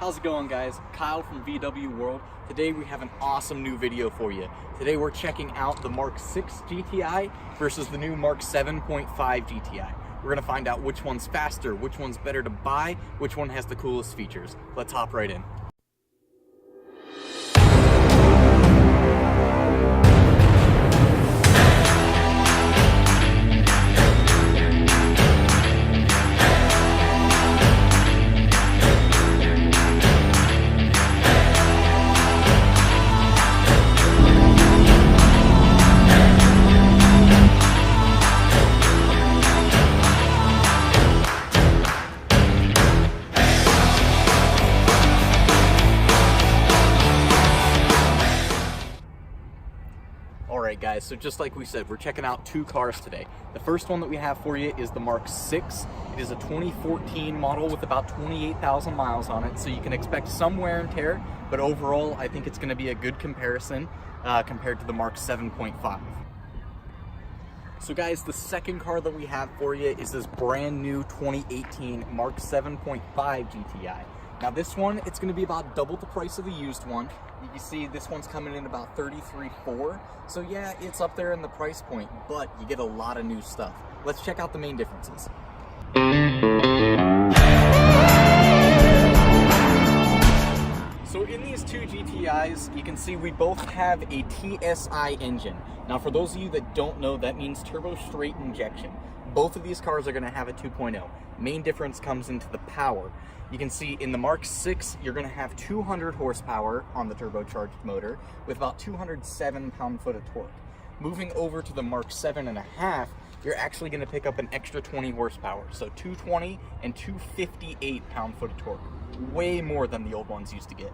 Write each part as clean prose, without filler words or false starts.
How's it going, guys? Kyle from VW World. Today we have an awesome new video for you. Today we're checking out the mk6 GTI versus the new mk7.5 GTI. We're gonna find out which one's faster, which one's better to buy, which one has the coolest features. Let's hop right in. Alright guys, so just like we said, we're checking out two cars today. The first one that we have for you is the mk6. It is a 2014 model with about 28,000 miles on it, so you can expect some wear and tear, but overall I think it's going to be a good comparison compared to the mk7.5. So guys, the second car that we have for you is this brand new 2018 mk7.5 GTI. Now this one, it's going to be about double the price of the used one. You can see this one's coming in about $33,400. So yeah, it's up there in the price point, but you get a lot of new stuff. Let's check out the main differences. So in these two GTIs, you can see we both have a TSI engine. Now for those of you that don't know, that means turbo straight injection. Both of these cars are going to have a 2.0. Main difference comes into the power. You can see in the mk6, you're going to have 200 horsepower on the turbocharged motor with about 207 pound-foot of torque. Moving over to the mk7.5, you're actually going to pick up an extra 20 horsepower. So 220 and 258 pound-foot of torque. Way more than the old ones used to get.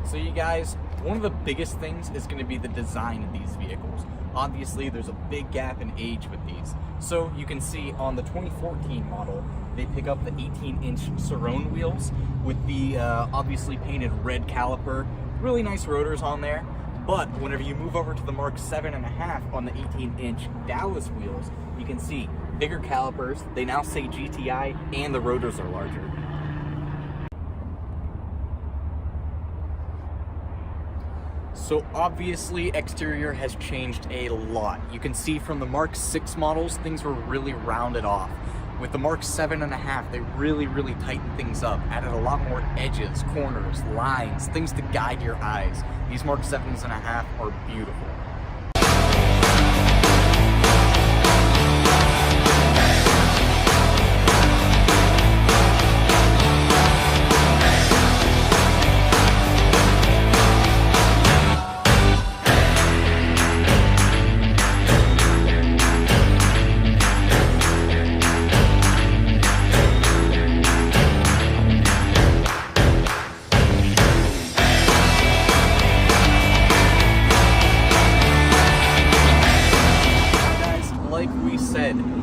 So you guys, one of the biggest things is going to be the design of these vehicles. Obviously, there's a big gap in age with these. So you can see on the 2014 model, they pick up the 18-inch Cerrone wheels with the obviously painted red caliper. Really nice rotors on there. But whenever you move over to the mk7.5 on the 18-inch Dallas wheels, you can see bigger calipers. They now say GTI and the rotors are larger. So obviously exterior has changed a lot. You can see from the mk6 models, things were really rounded off. With the mk7.5, they really tightened things up, added a lot more edges, corners, lines, things to guide your eyes. These mk7.5 are beautiful.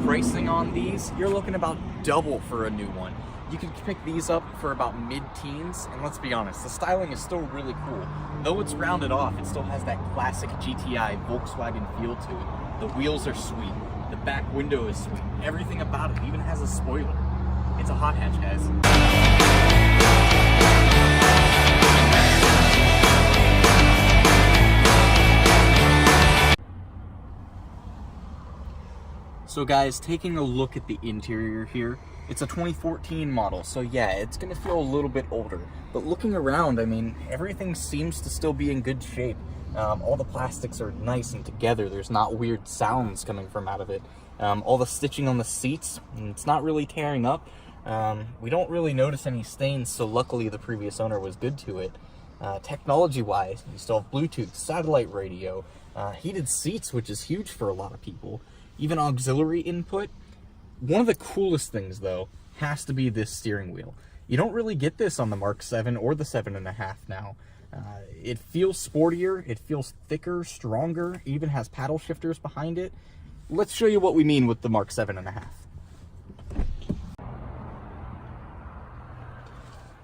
Pricing on these, you're looking about double for a new one. You can pick these up for about mid-teens, and let's be honest, the styling is still really cool. Though it's rounded off, it still has that classic GTI Volkswagen feel to it. The wheels are sweet, the back window is sweet, everything about it even has a spoiler. It's a hot hatch, guys. So guys, taking a look at the interior here, it's a 2014 model, so yeah, it's going to feel a little bit older. But looking around, I mean, everything seems to still be in good shape. All the plastics are nice and together. There's not weird sounds coming from out of it. All the stitching on the seats, it's not really tearing up. We don't really notice any stains, so luckily the previous owner was good to it. Technology-wise, you still have Bluetooth, satellite radio, heated seats, which is huge for a lot of people. Even auxiliary input. One of the coolest things, though, has to be this steering wheel. You don't really get this on the mk7 or the 7.5 now. It feels sportier, it feels thicker, stronger, even has paddle shifters behind it. Let's show you what we mean with the mk7.5.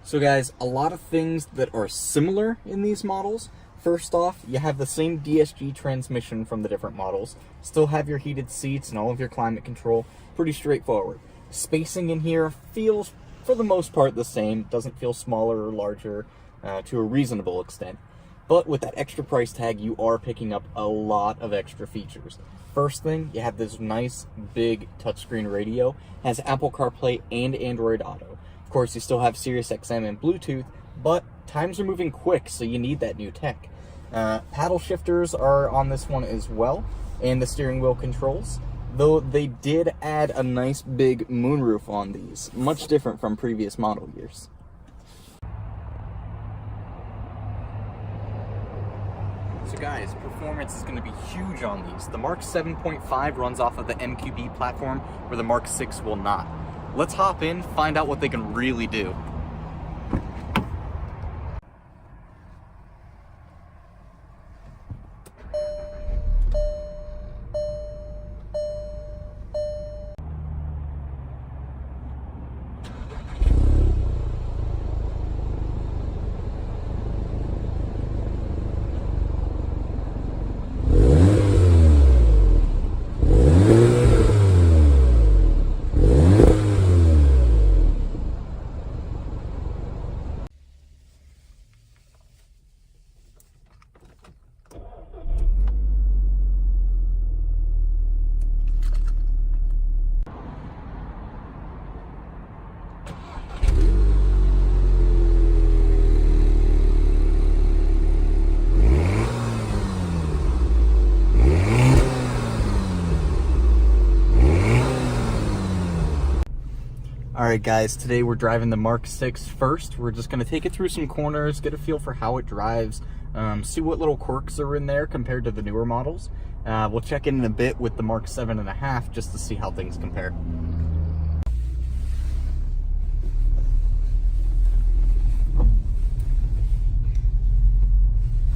So guys, a lot of things that are similar in these models. First off, you have the same DSG transmission from the different models. Still have your heated seats and all of your climate control. Pretty straightforward. Spacing in here feels for the most part the same. Doesn't feel smaller or larger to a reasonable extent. But with that extra price tag, you are picking up a lot of extra features. First thing, you have this nice big touchscreen radio. Has Apple CarPlay and Android Auto. Of course, you still have Sirius XM and Bluetooth, but times are moving quick, so you need that new tech. Paddle shifters are on this one as well, and the steering wheel controls. Though they did add a nice big moonroof on these, much different from previous model years. So guys, performance is going to be huge on these. The mk7.5 runs off of the MQB platform, where the mk6 will not. Let's hop in, find out what they can really do. Alright guys, today we're driving the mk6 first. We're just going to take it through some corners, get a feel for how it drives, see what little quirks are in there compared to the newer models. We'll check in a bit with the mk7.5 just to see how things compare.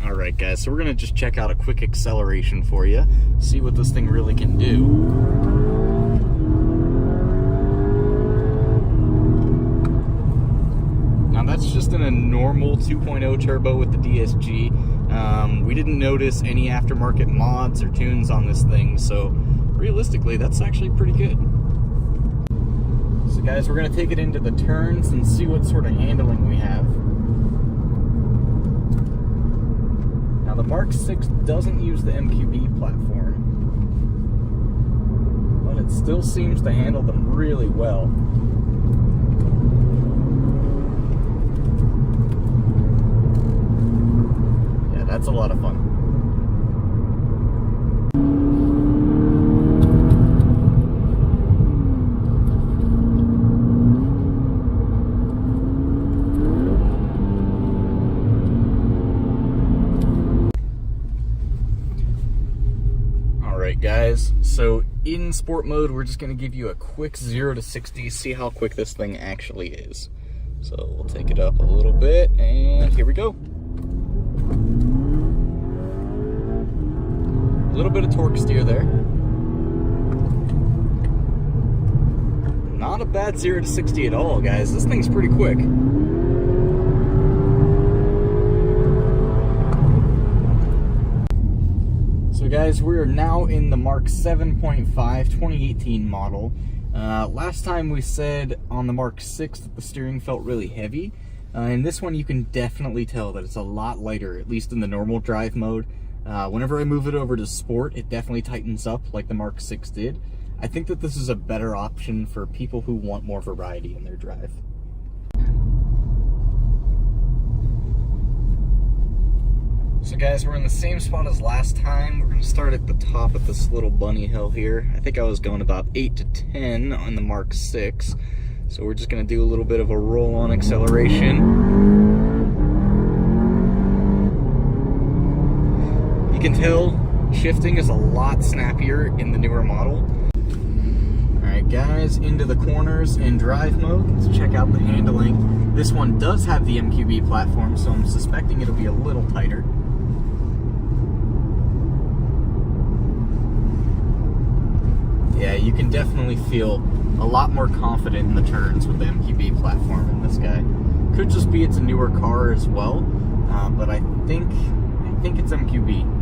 Alright guys, so we're going to just check out a quick acceleration for you, see what this thing really can do. That's just in a normal 2.0 turbo with the DSG. We didn't notice any aftermarket mods or tunes on this thing, so realistically, that's actually pretty good. So guys, we're going to take it into the turns and see what sort of handling we have. Now the mk6 doesn't use the MQB platform, but it still seems to handle them really well. That's a lot of fun. Alright guys, so in sport mode we're just going to give you a quick 0 to 60, see how quick this thing actually is. So we'll take it up a little bit and here we go. A little bit of torque steer there. Not a bad 0 to 60 at all, guys. This thing's pretty quick. So guys, we are now in the mk7.5 2018 model. Last time we said on the mk6 that the steering felt really heavy. In this one you can definitely tell that it's a lot lighter, at least in the normal drive mode. Whenever I move it over to sport, it definitely tightens up like the mk6 did. I think that this is a better option for people who want more variety in their drive. So guys, we're in the same spot as last time. We're going to start at the top of this little bunny hill here. I think I was going about 8 to 10 on the mk6. So we're just going to do a little bit of a roll-on acceleration. You can tell shifting is a lot snappier in the newer model. Alright guys, into the corners in drive mode. Let's check out the handling. This one does have the MQB platform, so I'm suspecting it'll be a little tighter. Yeah, you can definitely feel a lot more confident in the turns with the MQB platform in this guy. Could just be it's a newer car as well, but I think it's MQB.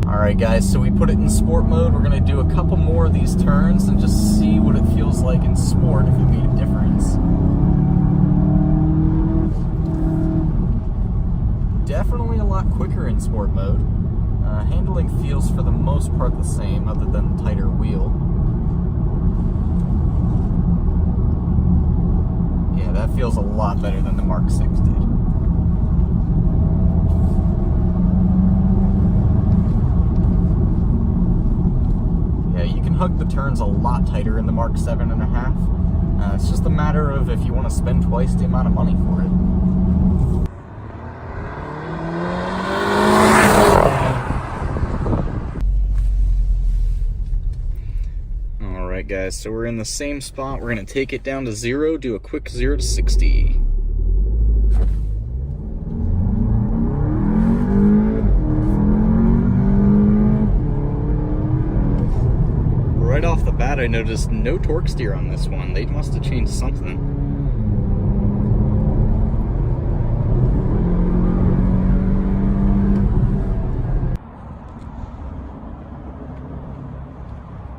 Alright guys, so we put it in sport mode. We're going to do a couple more of these turns and just see what it feels like in sport, if it made a difference. Definitely a lot quicker in sport mode. Handling feels for the most part the same, other than the tighter wheel. Yeah, that feels a lot better than the Mark 6 did. Yeah, you can hug the turns a lot tighter in the Mark 7.5. It's just a matter of if you want to spend twice the amount of money for it. Alright guys, so we're in the same spot. We're going to take it down to 0, do a quick 0 to 60. Right off the bat, I noticed no torque steer on this one. They must have changed something.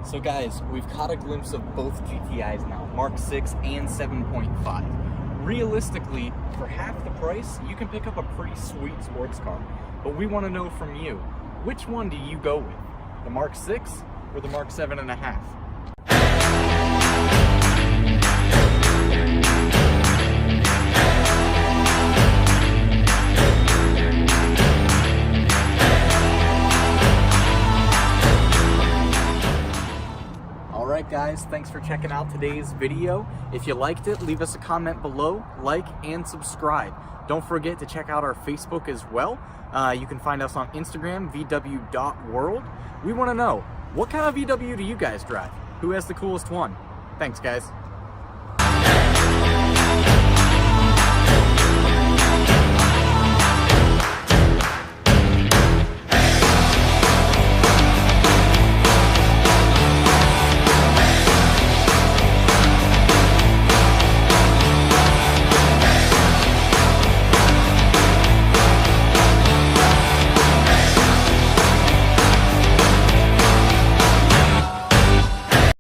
So guys, we've caught a glimpse of both GTIs now, Mark 6 and 7.5. Realistically, for half the price, you can pick up a pretty sweet sports car. But we want to know from you, which one do you go with? The Mark 6 or the Mark 7.5? Alright guys, thanks for checking out today's video. If you liked it, leave us a comment below, like, and subscribe. Don't forget to check out our Facebook as well. You can find us on Instagram, vw.world. We want to know, what kind of VW do you guys drive? Who has the coolest one? Thanks guys.